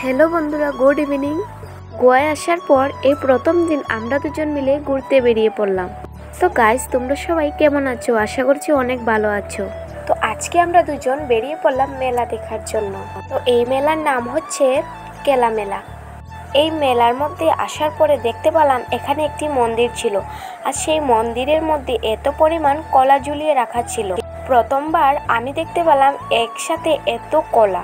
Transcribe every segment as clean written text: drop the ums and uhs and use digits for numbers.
Hello বন্ধুরা, good evening. গোয়ায় আসার পর এই প্রথম দিন আমরা দুজন মিলে ঘুরতে বেরিয়ে পড়লাম। তো গাইস, তোমরা সবাই কেমন আছো? আশা করছি অনেক ভালো আছো। তো আজকে আমরা দুজন বেরিয়ে পড়লাম মেলা দেখার জন্য। তো এই মেলার নাম হচ্ছে কেলা মেলা। এই মেলার মধ্যে আসার পরে দেখতে পেলাম এখানে একটি মন্দির ছিল, আর সেই মন্দিরের মধ্যে এত পরিমাণ কলা ঝুলিয়ে রাখা ছিল। প্রথমবার আমি দেখতে পেলাম একসাথে এত কলা।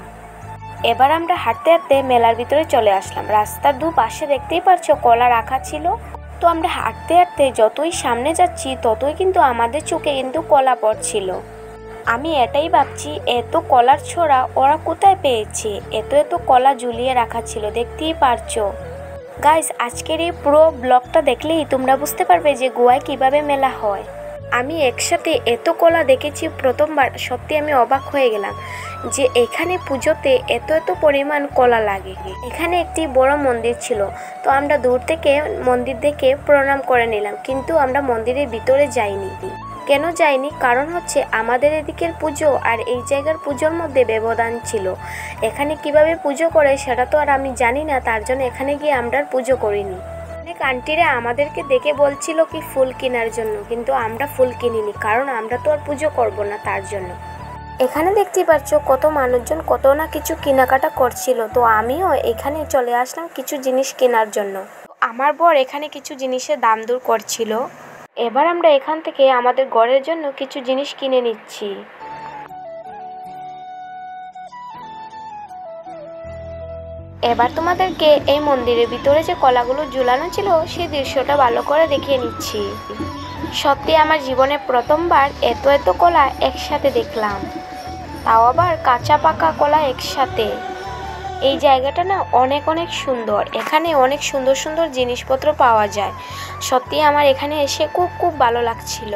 এবার আমরা হাঁটতে হাঁটতে মেলার ভিতরে চলে আসলাম। রাস্তার দুপাশে দেখতেই পারছো কলা রাখা ছিল। তো আমরা হাঁটতে হাঁটতে যতই সামনে যাচ্ছি ততই কিন্তু আমাদের চোখে কিন্তু কলা পড়ছিল। আমি এটাই ভাবছি, এত কলার ছড়া ওরা কোথায় পেয়েছে? এত এত কলা ঝুলিয়ে রাখা ছিল, দেখতেই পারছো। গাইস, আজকের এই পুরো ব্লগটা দেখলেই তোমরা বুঝতে পারবে যে গোয়ায় কিভাবে মেলা হয়। আমি একসাথে এত কলা দেখেছি প্রথমবার, সত্যি আমি অবাক হয়ে গেলাম যে এখানে পুজোতে এত এত পরিমাণ কলা লাগে। এখানে একটি বড় মন্দির ছিল, তো আমরা দূর থেকে মন্দির দেখে প্রণাম করে নিলাম, কিন্তু আমরা মন্দিরের ভিতরে যাইনি। কেন যাইনি? কারণ হচ্ছে আমাদের এদিকের পুজো আর এই জায়গার পুজোর মধ্যে ব্যবধান ছিল। এখানে কিভাবে পুজো করে সেটা তো আর আমি জানি না, তার জন্য এখানে গিয়ে আমরা পুজো করিনি। অনেক আন্টিরা আমাদেরকে দেখে বলছিল কি ফুল কেনার জন্য, কিন্তু আমরা ফুল কিনিনি, কারণ আমরা তো আর পুজো করব না, তার জন্য। এখানে দেখতে পাচ্ছ কত মানুষজন কত না কিছু কেনাকাটা করছিল। তো আমিও এখানে চলে আসলাম কিছু জিনিস কেনার জন্য। আমার বর এখানে কিছু জিনিসের দাম দর করছিল। এবার আমরা এখান থেকে আমাদের ঘরের জন্য কিছু জিনিস কিনে নিচ্ছি। এবার তোমাদেরকে এই মন্দিরের ভিতরে যে কলাগুলো ঝুলানো ছিল সেই দৃশ্যটা ভালো করে দেখিয়ে নিচ্ছি। সত্যি আমার জীবনে প্রথমবার এত এত কলা একসাথে দেখলাম, তাও আবার কাঁচা পাকা কলা একসাথে। এই জায়গাটা না অনেক অনেক সুন্দর। এখানে অনেক সুন্দর সুন্দর জিনিসপত্র পাওয়া যায়। সত্যি আমার এখানে এসে খুব খুব ভালো লাগছিল।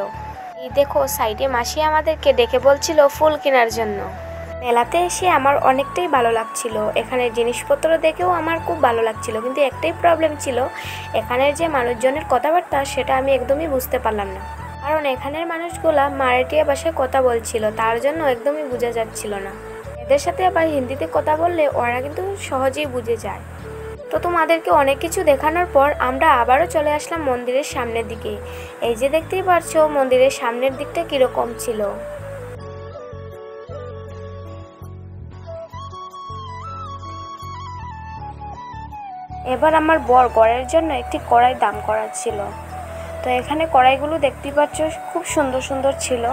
এই দেখো, সাইডে মাসি আমাদেরকে ডেকে বলছিল ফুল কেনার জন্য। মেলাতে এসে আমার অনেকটাই ভালো লাগছিল। এখানে জিনিসপত্র দেখেও আমার খুব ভালো লাগছিল, কিন্তু একটাই প্রবলেম ছিল, এখানের যে মানুষজনের কথাবার্তা সেটা আমি একদমই বুঝতে পারলাম না। কারণ এখানের মানুষগুলা মারাঠিয়া ভাষায় কথা বলছিল, তার জন্য একদমই বোঝা যাচ্ছিল না। এদের সাথে আবার হিন্দিতে কথা বললে ওরা কিন্তু সহজেই বুঝে যায়। তো তোমাদেরকে অনেক কিছু দেখানোর পর আমরা আবারও চলে আসলাম মন্দিরের সামনের দিকে। এই যে দেখতেই পারছো মন্দিরের সামনের দিকটা কীরকম ছিল। এবার আমার বর ঘরের জন্য একটি কড়াই দাম করা ছিল। তো এখানে কড়াইগুলো দেখতেই পাচ্ছ খুব সুন্দর সুন্দর ছিল।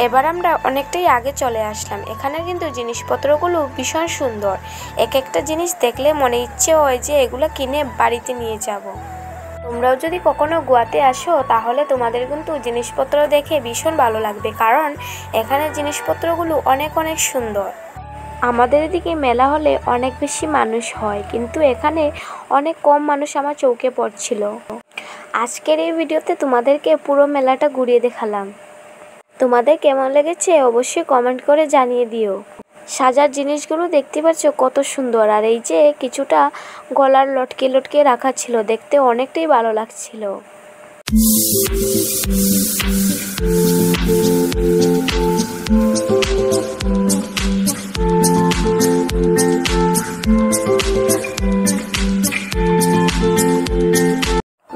এবার আমরা অনেকটাই আগে চলে আসলাম। এখানে কিন্তু জিনিসপত্রগুলো ভীষণ সুন্দর। এক একটা জিনিস দেখলে মনে ইচ্ছে হয় যে এগুলো কিনে বাড়িতে নিয়ে যাব। তোমরাও যদি কখনো গোয়াতে আসো তাহলে তোমাদের কিন্তু জিনিসপত্র দেখে ভীষণ ভালো লাগবে, কারণ এখানে জিনিসপত্রগুলো অনেক অনেক সুন্দর। আমাদের এদিকে মেলা হলে অনেক বেশি মানুষ হয়, কিন্তু এখানে অনেক কম মানুষ আমার চোখে পড়ছিল। আজকের এই ভিডিওতে তোমাদেরকে পুরো মেলাটা ঘুরিয়ে দেখালাম। তোমাদের কেমন লেগেছে অবশ্যই কমেন্ট করে জানিয়ে দিও। সাজার জিনিসগুলো দেখতে পাচ্ছ কত সুন্দর, আর এই যে কিছুটা গলার লটকে লটকে রাখা ছিল, দেখতে অনেকটাই ভালো লাগছিল।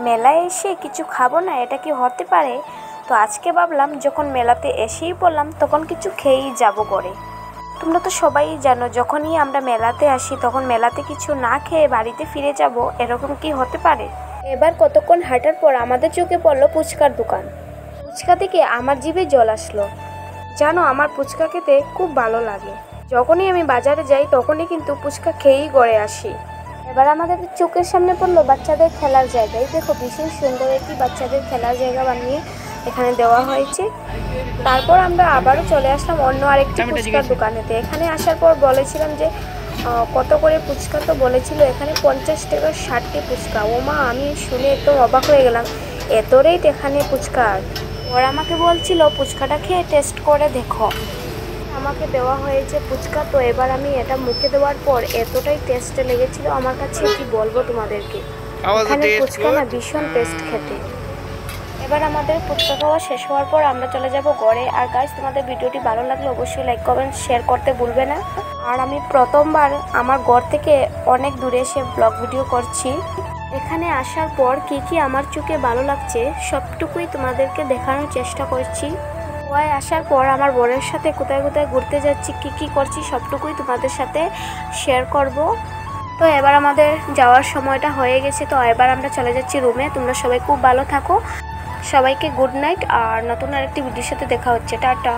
মেলায় এসে কিছু খাবো না, এটা কি হতে পারে? তো আজকে ভাবলাম যখন মেলাতে এসেই পড়লাম তখন কিছু খেয়েই যাব ঘরে। তোমরা তো সবাই জানো যখনই আমরা মেলাতে আসি তখন মেলাতে কিছু না খেয়ে বাড়িতে ফিরে যাব, এরকম কি হতে পারে? এবার কতক্ষণ হাঁটার পর আমাদের চোখে পড়লো ফুচকার দোকান। ফুচকা থেকে আমার জিভে জল আসলো। জানো, আমার ফুচকা খেতে খুব ভালো লাগে। যখনই আমি বাজারে যাই তখনই কিন্তু ফুচকা খেয়েই ঘরে আসি। এবার আমাদের চোখের সামনে পড়লো বাচ্চাদের খেলার জায়গায়। দেখো, ভীষণ সুন্দর একটি বাচ্চাদের খেলার জায়গা বানিয়ে এখানে দেওয়া হয়েছে। তারপর আমরা আবারও চলে আসলাম অন্য আরেকটি ফুচকার দোকানেতে। এখানে আসার পর বলেছিলাম যে কত করে ফুচকা, তো বলেছিল এখানে 50 টাকা 60টি ফুচকা। ও মা, আমি শুনে একদম অবাক হয়ে গেলাম, এত রেট এখানে ফুচকার। ওরা আমাকে বলছিল ফুচকাটা খেয়ে টেস্ট করে দেখো। আমাকে দেওয়া হয়েছে ফুচকা। তো এবার আমি এটা মুখে দেওয়ার পর এতটাই টেস্ট লেগেছিল আমার কাছে, কি বলবো তোমাদেরকে। এখানে ফুচকা না ভীষণ টেস্ট খেতে। এবার আমাদের ফুচকা খাওয়া শেষ হওয়ার পর আমরা চলে যাব ঘরে। আর গাইস, তোমাদের ভিডিওটি ভালো লাগলে অবশ্যই লাইক কমেন্ট শেয়ার করতে ভুলবে না। আর আমি প্রথমবার আমার ঘর থেকে অনেক দূরে এসে ব্লগ ভিডিও করছি। এখানে আসার পর কি কি আমার চোখে ভালো লাগছে সবটুকুই তোমাদেরকে দেখানোর চেষ্টা করছি। গোয়ায় আসার পর আমার বোনের সাথে কোথায় কোথায় ঘুরতে যাচ্ছি, কি কি করছি সবটুকুই তোমাদের সাথে শেয়ার করব। তো এবার আমাদের যাওয়ার সময়টা হয়ে গেছে, তো এবার আমরা চলে যাচ্ছি রুমে। তোমরা সবাই খুব ভালো থাকো, সবাইকে গুড নাইট। আর নতুন আরেকটি ভিডিওর সাথে দেখা হচ্ছে, টাটা।